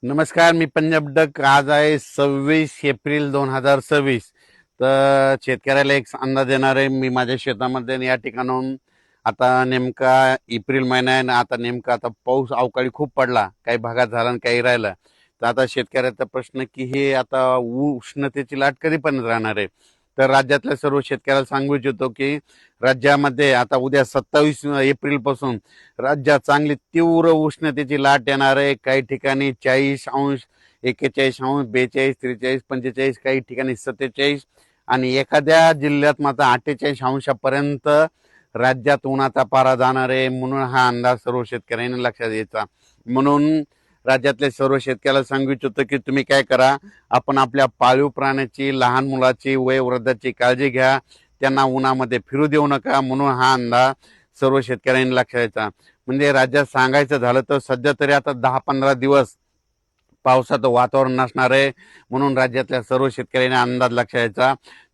नमस्कार, मी पंजाब डक. आज आहे 26 एप्रिल 2026. तर शेतकऱ्याला एक अंदाज देणार आहे. मी माझ्या शेतामध्ये या ठिकाणाहून आता नेमका एप्रिल महिना आहे ना, आता नेमका आता पाऊस अवकाळी खूप पडला, काही भागात झाला आणि काही राहिला. तर आता शेतकऱ्याचा प्रश्न की हे आता उष्णतेची लाट कधीपर्यंत राहणार आहे. तर राज्यातल्या सर्व शेतकऱ्याला सांगू इच्छितो की राज्यामध्ये आता उद्या 27 एप्रिल पासून राज्यात चांगली तीव्र उष्णतेची लाट येणार आहे. काही ठिकाणी 40 अंश, 41 अंश, 42, 43, 45, काही ठिकाणी 47 आणि एखाद्या जिल्ह्यात मात्र 48 अंशापर्यंत राज्यात उन्हाचा पारा जाणार आहे. म्हणून हा अंदाज सर्व शेतकऱ्यांनी लक्षात घ्यायचा. म्हणून राज्यातल्या सर्व शेतकऱ्याला सांगू इच्छितो की तुम्ही काय करा, आपण आपल्या पाळीव प्राण्याची, लहान मुलाची, वयोवृद्धाची काळजी घ्या. त्यांना उन्हामध्ये फिरू देऊ नका. म्हणून हा अंदाज सर्व शेतकऱ्यांनी लक्षात घ्यायचा. म्हणजे राज्यात सांगायचं झालं तर सध्या तरी आता 10-15 दिवस पावसाचं वातावरण नसणार आहे. म्हणून राज्यातल्या सर्व शेतकऱ्यांनी अंदाज लक्षात घ्यायचा.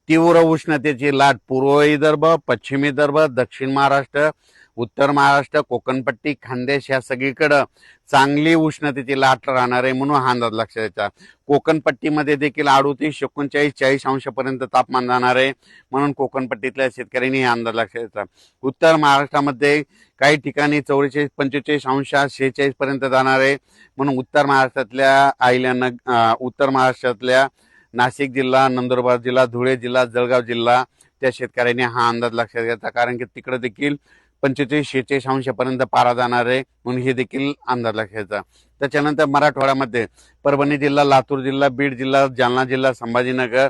तीव्र उष्णतेची लाट पूर्व विदर्भ, पश्चिम विदर्भ, दक्षिण महाराष्ट्र, उत्तर महाराष्ट्र, कोकणपट्टी, खानदेश या सगळीकडं चांगली उष्णतेची लाट राहणार आहे. म्हणून हा अंदाज लक्षात घ्यायचा. कोकणपट्टीमध्ये देखील 38, 39, 40 अंशापर्यंत तापमान जाणार आहे. म्हणून कोकणपट्टीतल्या शेतकऱ्यांनी हा अंदाज लक्षात घ्यायचा. उत्तर महाराष्ट्रामध्ये काही ठिकाणी 44, 45 अंश, 46पर्यंत जाणार आहे. म्हणून उत्तर महाराष्ट्रातल्या उत्तर महाराष्ट्रातल्या नाशिक जिल्हा, नंदुरबार जिल्हा, धुळे जिल्हा, जळगाव जिल्हा त्या शेतकऱ्यांनी हा अंदाज लक्षात घ्यायचा. कारण की तिकडे देखील 45, 46 अंशापर्यंत पारा जाणार आहे. म्हणून हे देखील अंदाज लक्षात घ्यायचा. त्याच्यानंतर मराठवाड्यामध्ये परभणी जिल्हा, लातूर जिल्हा, बीड जिल्हा, जालना जिल्हा, संभाजीनगर,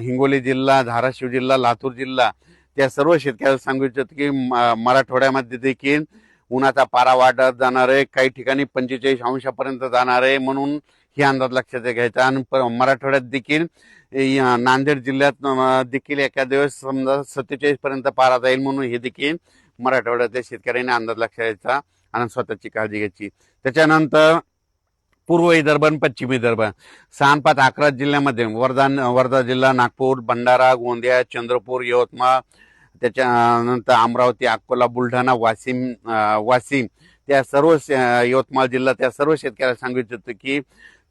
हिंगोली जिल्हा, धाराशिव जिल्हा, लातूर जिल्हा त्या सर्व शेतकऱ्याला सांगू इच्छितो की मराठवाड्यामध्ये देखील उन्हाचा पारा वाढत जाणार आहे. काही ठिकाणी 45 अंशापर्यंत जाणार आहे. म्हणून हे अंदाज लक्षात घ्यायचा. आणि मराठवाड्यात देखील नांदेड जिल्ह्यात देखील एखाद्या दिवस समजा 47पर्यंत पारा जाईल. म्हणून हे देखील मराठवाड्यातल्या शेतकऱ्यांनी अंदाज लक्षात घ्यायचा आणि स्वतःची काळजी घ्यायची. त्याच्यानंतर पूर्व विदर्भ आणि पश्चिम विदर्भ 6-5-11 जिल्ह्यामध्ये वर्धा जिल्हा, नागपूर, भंडारा, गोंदिया, चंद्रपूर, यवतमाळ, त्याच्यानंतर अमरावती, अकोला, बुलढाणा, वाशिम त्या सर्व यवतमाळ जिल्हा त्या सर्व शेतकऱ्याला सांगू इच्छितो की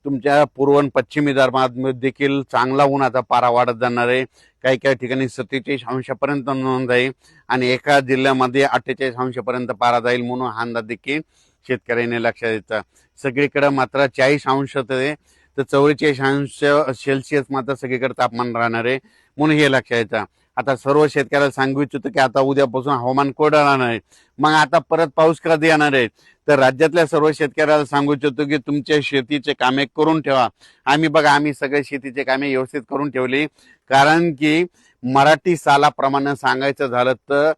तुमच्या पूर्व आणि पश्चिम विदर्भात देखील चांगला उन्हाचा पारा वाढत जाणार आहे. काही काही ठिकाणी 47 अंशापर्यंत नोंद जाईल आणि एका जिल्ह्यामध्ये 48 अंशापर्यंत पारा जाईल. म्हणून हा अंदाज देखील शेतकऱ्यांनी लक्षात द्यायचा. सगळीकडे मात्र 40 अंश तर 44 अंश सेल्सिअस मात्र सगळीकडे तापमान राहणार आहे. म्हणून हे लक्षात घ्यायचं. आता सर्व शेतकऱ्याला सांगू इच्छितो की आता उद्यापासून हवामान कोरडं राहणार आहे. मग आता परत पाऊस कधी येणार आहे. तर राज्यातल्या सर्व शेतकऱ्याला सांगू इच्छितो की तुमच्या शेतीचे कामे करून ठेवा. आम्ही सगळे शेतीचे कामे व्यवस्थित करून ठेवली. कारण की मराठी सालाप्रमाणे सांगायचं झालं तर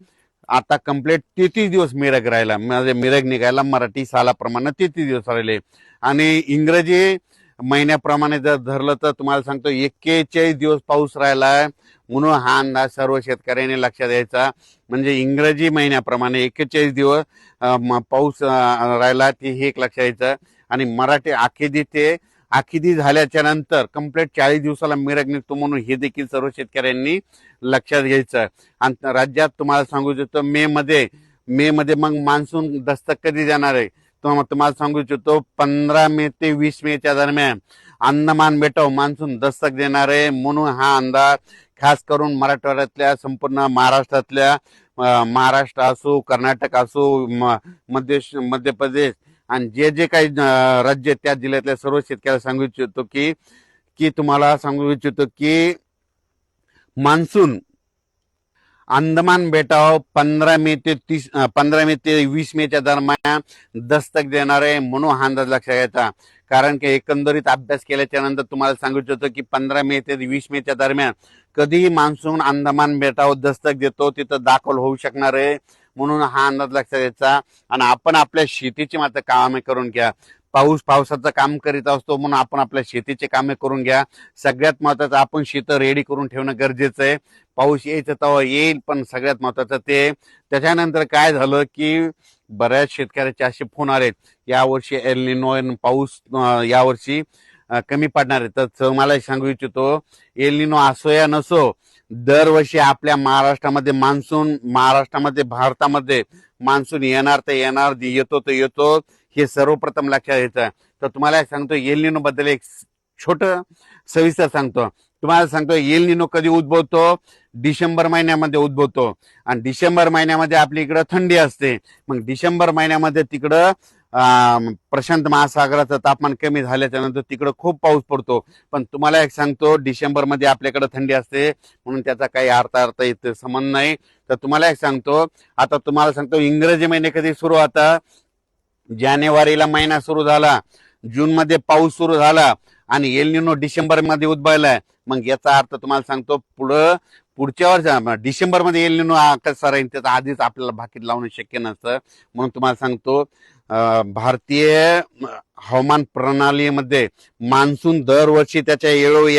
आता कंप्लीट 33 दिवस मिरग राहिला. म्हणजे मिरग निघायला मराठी सालाप्रमाणे 33 दिवस राहिले. आणि इंग्रजी महिन्याप्रमाणे जर धरलं तर तुम्हाला सांगतो 41 दिवस पाऊस राहिलाय. म्हणून हा अंदाज सर्व शेतकऱ्यांनी लक्षात द्यायचा. म्हणजे इंग्रजी महिन्याप्रमाणे 41 दिवस पाऊस राहिला ते हे एक लक्षात द्यायचं. आणि मराठी आखिदी झाल्याच्या नंतर कंप्लीट 40 दिवसाला मिरग निघतो. म्हणून हे देखील सर्व शेतकऱ्यांनी लक्षात घ्यायचं. आणि राज्यात तुम्हाला सांगू इच्छितो मे मध्ये मग मान्सून दस्तक कधी देणार आहे. तुम्हाला सांगू इच्छितो 15 मे ते 20 मेच्या दरम्यान अंदमान बेटावर मान्सून दस्तक देणार आहे. म्हणून हा अंदाज खास करून मराठवाड्यातल्या संपूर्ण महाराष्ट्रातल्या महाराष्ट्र असो, कर्नाटक असो, मध्य प्रदेश आणि जे काही राज्य त्या जिल्ह्यातल्या सर्व शेतकऱ्याला सांगू इच्छितो की तुम्हाला सांगू इच्छितो की मान्सून अंदमान बेटावर 15 मे ते 20 मेच्या दरम्यान दस्तक देणार आहे. म्हणून हा अंदाज लक्षात घ्यायचा. कारण की एकंदरीत अभ्यास केल्याच्या नंतर तुम्हाला सांगू इच्छितो की 15 मे ते 20 मेच्या दरम्यान कधीही मान्सून अंदमान बेटावर दस्तक देतो तिथं दाखल होऊ शकणार आहे. म्हणून हा अंदाज लक्षात घ्यायचा. आणि आपण आपल्या शेतीची मात्र कामे करून घ्या. पावसाचं काम करीत असतो म्हणून आपण आपल्या शेतीचे कामे करून घ्या. सगळ्यात महत्वाचं आपण शेत रेडी करून ठेवणं गरजेचं आहे. पाऊस यायचं तेव्हा येईल, पण सगळ्यात महत्वाचं ते. त्याच्यानंतर काय झालं की बऱ्याच शेतकऱ्याचे असे फोन आलेत यावर्षी एल निनो पाऊस यावर्षी कमी पडणार आहे. तर मला सांगू इच्छितो एल निनो असो या नसो, दरवर्षी आपल्या भारतामध्ये मान्सून येणार तर येणार, येतो तर येतो. हे सर्वप्रथम लक्षात घ्यायचं. तर तुम्हाला एक सांगतो एल निनो बद्दल एक छोट सविस्तर सांगतो. तुम्हाला सांगतो एल निनो कधी उद्भवतो, डिसेंबर महिन्यामध्ये उद्भवतो. आणि डिसेंबर महिन्यामध्ये आपल्या इकडं थंडी असते. मग डिसेंबर महिन्यामध्ये तिकडं प्रशांत महासागराचं तापमान कमी झाल्याच्या नंतर तिकडं खूप पाऊस पडतो. पण तुम्हाला एक सांगतो डिसेंबर मध्ये आपल्याकडे थंडी असते म्हणून त्याचा काही अर्थ येत संबंध नाही. तर तुम्हाला एक सांगतो, आता तुम्हाला सांगतो इंग्रजी महिने कधी सुरू होता, जानेवारीला महिना सुरू झाला, जून मध्ये पाऊस सुरू झाला आणि एल निनो डिसेंबर मध्ये उद्भवलाय. मग याचा अर्थ तुम्हाला सांगतो पुढच्या वर्षी डिसेंबर मध्ये एल निनो कसा राहील त्याचा आधीच आपल्याला भाकीत लावणं शक्य नसतं. म्हणून तुम्हाला सांगतो भारतीय हवामान प्रणालीमध्ये मान्सून दरवर्षी त्याच्या वेळोवेळी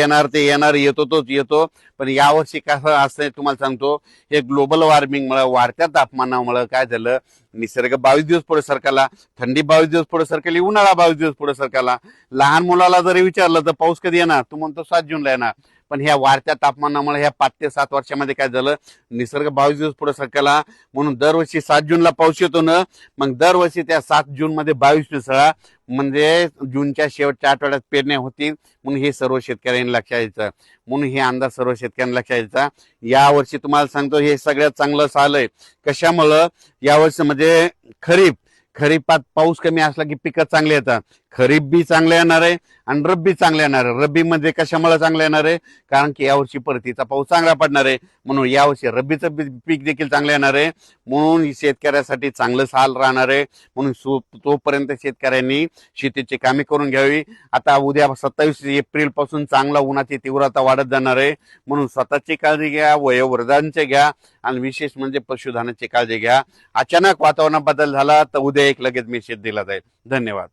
येणार येतो तोच येतो. पण यावर्षी कसं असं तुम्हाला सांगतो, हे ग्लोबल वॉर्मिंगमुळे वाढत्या तापमानामुळे काय झालं, निसर्ग 22 दिवस पुढे सरकला, थंडी 22 दिवस पुढे सरकली, उन्हाळा 22 दिवस पुढे सरकला. लहान मुलाला जरी विचारलं तर पाऊस कधी येणार, तू म्हणतो 7 जूनला येणार. पण ह्या वाढत्या तापमानामुळे ह्या 5 ते 7 वर्षामध्ये काय झालं, निसर्ग 22 दिवस पुढे सरकला. म्हणून दरवर्षी 7 जूनला पाऊस येतो ना, मग दरवर्षी त्या 7 जून मध्ये 22 मिसळा, म्हणजे जूनच्या शेवटच्या आठवड्यात पेरण्या होतील. म्हणून हे सर्व शेतकऱ्यांनी लक्षात यायचं. म्हणून हे अंदाज सर्व शेतकऱ्यांना लक्षात यायचा. यावर्षी तुम्हाला सांगतो हे सगळ्यात चांगलं आलंय. कशामुळं, यावर्षी म्हणजे खरीपात पाऊस कमी असला की पिकं चांगली येतात. खरीप बी चांगलं येणार आहे आणि रब्बी चांगलं येणार आहे. रब्बी मध्ये कशामुळे चांगलं येणार आहे, कारण की यावर्षी परतीचा पाऊस चांगला पडणार आहे. म्हणून यावर्षी रब्बीचं पीक देखील चांगलं येणार आहे. म्हणून शेतकऱ्यासाठी चांगलं साल राहणार आहे. म्हणून तोपर्यंत शेतकऱ्यांनी शेतीची कामे करून घ्यावी. आता उद्या 27 एप्रिल पासून चांगला उन्हाची तीव्रता वाढत जाणार आहे. म्हणून स्वतःची काळजी घ्या, वयोवृद्धांची घ्या आणि विशेष म्हणजे पशुधनाची काळजी घ्या. अचानक वातावरणात बदल झाला तर उद्या एक लगेच मेसेज दिला जाईल. धन्यवाद.